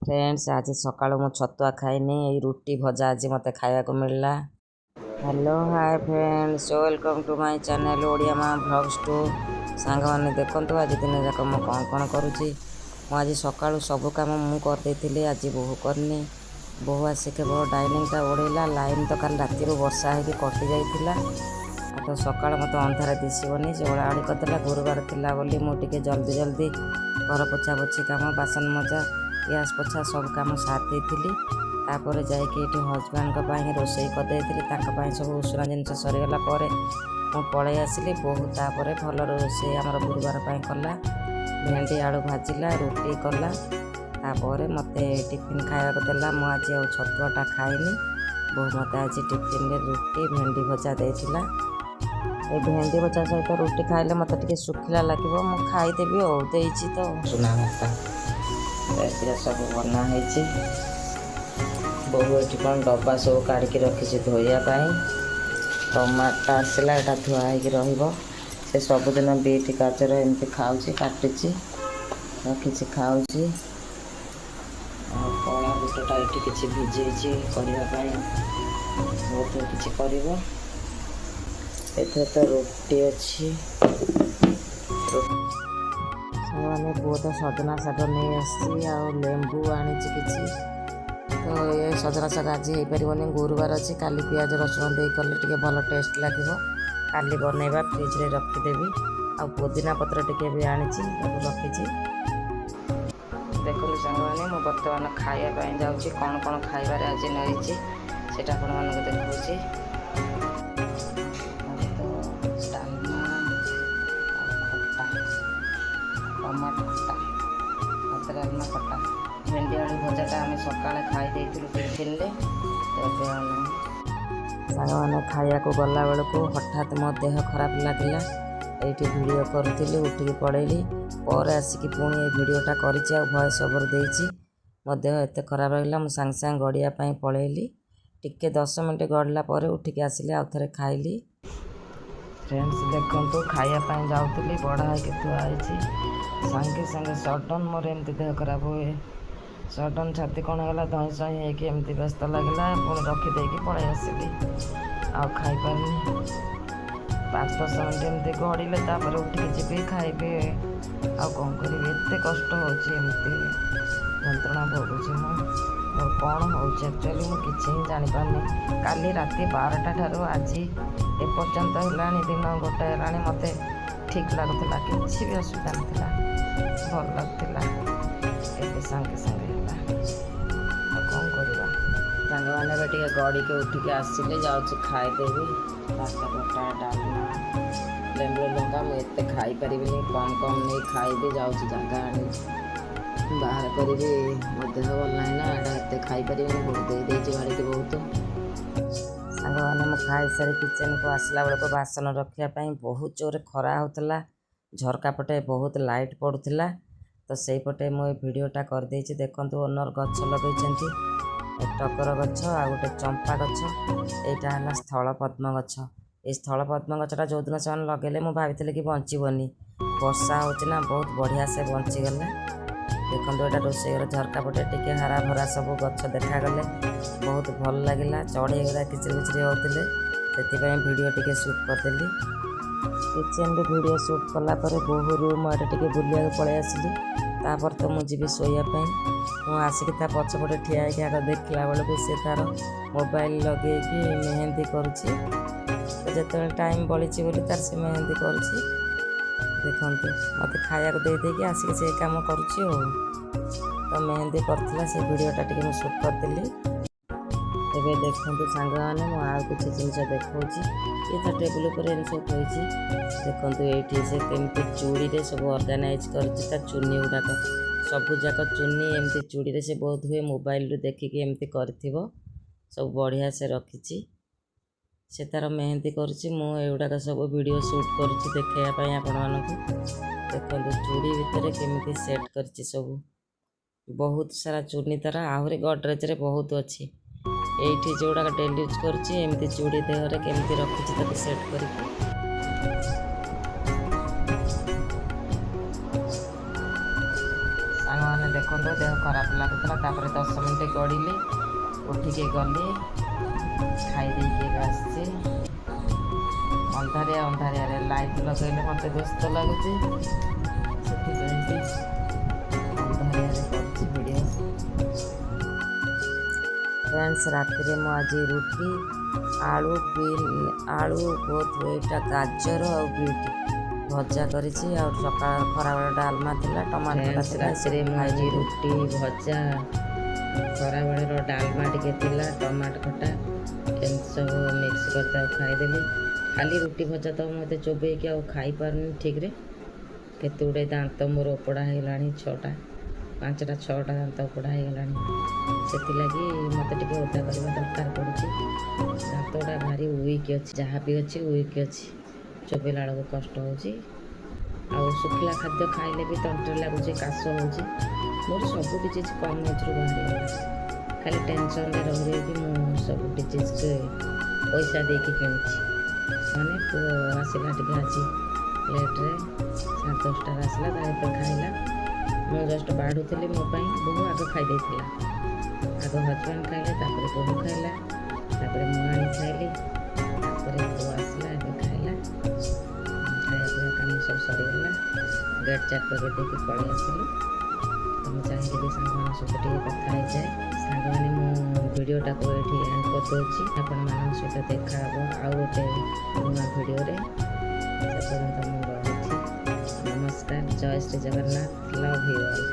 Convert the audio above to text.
Friends आज सकाळु मु छतुआ खाइनी रुटी भजा आज मत खाया को मिलला। Hello hi friends welcome to my channel Odia Maa blogs to सांग मैंने देखंतु आज दिन जाक मु कौन कौन करुची। मु आज सकाळु सब काम मु कर देथिली आज बहु करनी। बहु आसी केवल डाइनिंगटा ओढ़ेला लाइन तो काल राति वर्षा होगी कटि जाइथिला। तो सकाळ मत अंधार दिशबनी से ओढ़ाओढ़ी करदेला। गुरुवार थिला बोली मु टिके जल्दी जल्दी घर पोछा पोछी काम बासन मजा गैस पोछा सब कम सार देती। तापर जाकि हजबैंड रोषे करदे सब उसना जिनस सरीगला मु पलि आसली। बहु तापर भल रोषे आमर गुरुवार कला भेंडी आलू भाजिला रुटी कला। तापर मत टिफिन खाया देला। मु आज छतुआटा खाइनी। बहु मत आज टिफिन रुटी भेंडी भजा देथिला। ए भेंडी भजा सहित रुटी खाइले मत टिके सुखिला लगे मु खाईदेवी और देइछि तो सुना मत सब बना है। बहु ये कौन डब्बा सब काढ़ी रखी धोइयापाई। टमाटा आसला एटा धुआ हो सबुदिन बीट गाजर एमती खाऊँ काटुची रखी खाऊँ। कला बुटटा ये किसी भिजे करने बहुत किसी कर तो रुटी अच्छी मैंने बहुत सजना शाग नहीं आसी लेंबू आनी किसी तो ये सजना शाग आज हो पारे गुरुवार अच्छी काली पियाज रसुण दे कले टे भल टेस्ट लगे। काली बनैबा फ्रिज रे रखीदेवी। आ पुदीना पत्र टिके भी आनी रखी। देखो सांग मैंने मुझे बर्तमान खावाई जाऊँगी कौन कौन खाइबार आज नहीं से देखा। टमाटो खटा भात डालमा खटा भेंडी आलू भजाटा आम सका खाई टिफिन सांग मैंने खाया को गला बेलू हठात मो देह खराब लगे। ये वीडियो करी उठिकी पड़ेली पर आसिक पुणी भिडटा कर वॉइस ओवर देती। मो देह एत खराब लगे मुझे सांगे सांगे गड़ियापाई पलैली। टिके 10 मिनट गड़ला उठिकी आसिली आउ थे खाइली। फ्रेंड्स देखो खायापाई जाऊँगी बड़ा है थुआई सांगे सांगे सडन मोर एमती देह खराब हुए। सडन छाती कौन है धई सही होमती व्यस्त लगे पुणी रखीदे पलि आसली आ खाई पारनी। 5-10 मिनट एमती गड़े उठिकी जी खाइबे आ कौन करी एत कष्ट होमती जंत्रणा भोगुची मोर कौन हो एक्चुअली मुझे ही जापारनी। काली राति 12टा ठारू आज एपर्यंत है दिन 1 है मत ठीक लगुला कि भी असुविधा नाला भल लगुला ए सांगे सांगे कौन करवा सांग मैंने टे गड़ी के उठिके आसिले जाऊँ खाईदेवी। भात बटा डालमा लेंबू लंका मुझे खाई पारि कम कम नहीं खाइबी जाऊँ जगह आनी बाहर करी मो देह भल ना ना एट खाई पारि बहुत दे बाड़ी बहुत सांग मैंने मु खाई सारी किचन को आसला बेलू बासन रखापी बहुत जोर खरा होता झरका पटे बहुत लाइट पड़ूला। तो सही पटे मुझे वीडियोटा करदे देखो ओनर गछ लगे टकर गछ आ गोटे चंपा गछ यहाँ है स्थल पद्म गछ। ये स्थल पद्म गछटा जो दिन से लगे मुझे भाई कि बचीबनी वर्षा होना बहुत बढ़िया से बचीगला। देखो यहाँ रोषे घर झरका पटे टे हरा भरा सब गछ देखागले बहुत भल लगे। चढ़ई गुड़ा किचिर किचिर होते से वीडियो टे शूट करदेली। किचेन रे वीडियो शूट कलापर बहु रूम आटे टे बुलिया पलि आसली। तापर तो मुझे शोयापाई मुझे आसिक पछपटे ठिया आग देखला बेलू सी तार मोबाइल लगे मेहंदी करुच्ची। तो जो टाइम बड़ी तार से मेहंदी करुच्ची देखु मत खाया दे आसिक से कम करुच्ची तो मेहंदी करथिला से वीडियोटा टे मुझे शूट करदेली। एबे देखो सांग मैंने मुझे किसी जिनस देखा ये तो टेबुल पर सब देखो ये से कमी चूड़ी रे सब ऑर्गेनाइज कर चुनी गुड़ाक सबू जाक चुनी एमती चूड़ी रे से बहुत हुए मोबाइल देखिकी एमती कर सब बढ़िया से रखी से तार मेहंदी करुँच सब वीडियो शूट करुँच देखापी आपण देखो चूड़ी भितर केमी सेट कर सब बहुत सारा चुनी तार आहरी गडरेज रे बहुत अच्छी। ये जोड़ा डेली यूज करमती चूड़ी देहरे केमती रखी तक सेट कर सांग मैंने देखो ଖଣ୍ଡ ଦେହ ଖରାପ ଲାଗୁଥିଲା। ତାପରେ 10 ମିନିଟ୍ ଗଡ଼ିଲି, ଉଠିକି ଗଲି, ଖାଇ ଦେଇକି ଆସିଛି। ଅନ୍ଧାରିଆରେ ଲାଇଟ୍ ଲଗେଇଲେ ମୋତେ ବ୍ୟସ୍ତ ଲାଗୁଛି, ସେଥିପାଇଁ ଅନ୍ଧାରିଆରେ କରୁଛି ଭିଡ଼ିଓ। ଫ୍ରେଣ୍ଡସ୍, ରାତିରେ ମୁଁ ଆଜି ରୁଟି, ଆଳୁ ଏଇଟା ଗାଜର ଆଉ ବିଟ୍ ଭଜା କରିଛି। ଆଉ ସକାଳ ଖରାବେଳେ ଡାଲମା ଥିଲା, ଟମାଟୋ ଥିଲା। ରାତିରେ ମୁଁ ଆଜି ରୁଟି, ଭଜା, ଖରାବେଳର ଡାଲମା ଟିକେ ଥିଲା, ଟମାଟୋ ଖଟା, ଏମିତି ସବୁ ମିକ୍ସ କରି ତାକୁ ଖାଇଦେଲି। ଖାଲି ରୁଟି ଭଜା ତ ମୋତେ ଚୋବେଇକି ଆଉ ଖାଇପାରୁନି ଠିକ୍ରେ। କେତେ ଗୁଡ଼ିଏ ଦାନ୍ତ ମୋର ଉପଡ଼ା ହେଇଗଲାଣି, 5ଟା 6ଟା ଦାନ୍ତ ଉପଡ଼ା ହେଇଗଲାଣି। ସେଥିଲାଗି ମୋତେ ଟିକେ ଓଦା କରିବା ଦରକାର ପଡ଼ୁଛି। ଦାନ୍ତଟା ଭାରି ୱିକ୍ ଅଛି, ଯାହା ବି ଅଛି ୱିକ୍ ଅଛି, ଚୋବେଇଲା ବେଳକୁ କଷ୍ଟ ହେଉଛି। ଆଉ ଶୁଖିଲା ଖାଦ୍ୟ ଖାଇଲେ ବି ତଣ୍ଟିରେ ଲାଗୁଛି, କାଶ ହେଉଛି। ମୋର ସବୁ ଡିଜିଜ୍ କମ୍ ଏଜ୍ରୁ ବାହାରିଗଲା। ଖାଲି ଟେନସନ୍ରେ ରହିକି ମୁଁ ସବୁ ଡିଜିଜ୍ ପଇସା ଦେଇକି କିଣିଛି। ମାନେ ପୁଅ ଆସିଲା ଟିକେ ଆଜି ଲେଟ୍ରେ, 10:30ରେ ଆସିଲା, ତାପରେ ଖାଇଲା। ମୁଁ ଜଷ୍ଟ ବାଢ଼ୁଥିଲି ମୋ ପାଇଁ, ବୋହୂ ଆଗ ଖାଇ ଦେଇଥିଲା। ଆଗ ହଜବେଣ୍ଡ ଖାଇଲେ, ତାପରେ ବୋହୂ ଖାଇଲା, ତାପରେ ମୁଁ ଆଣି ଖାଇଲି, ତାପରେ ପୁଅ ଆସିଲା, ଏବେ ଖାଇଲା। ଖାଇବା ପିଇବା କାମ ସବୁ ସରିଗଲା। ଗେଟ୍ ଚାବି ପକେଇ ଦେଇକି ପଳେଇ ଆସିଲୁ। ତ ମୁଁ ଚାହିଁଲି କି ସାଙ୍ଗମାନଙ୍କ ସହିତ ଟିକେ କଥା ହେଇଯାଏ। ସାଙ୍ଗମାନେ, ମୁଁ ଭିଡ଼ିଓଟାକୁ ଏଇଠି ଏଣ୍ଡ କରିଦେଉଛି। ଆପଣମାନଙ୍କ ସହିତ ଦେଖା ହେବ ଆଉ ଗୋଟେ ନୂଆ ଭିଡ଼ିଓରେ। ସେ ପର୍ଯ୍ୟନ୍ତ ମୁଁ ରହୁଛି। ନମସ୍କାର, ଜୟ Shri Jagannath, love you all.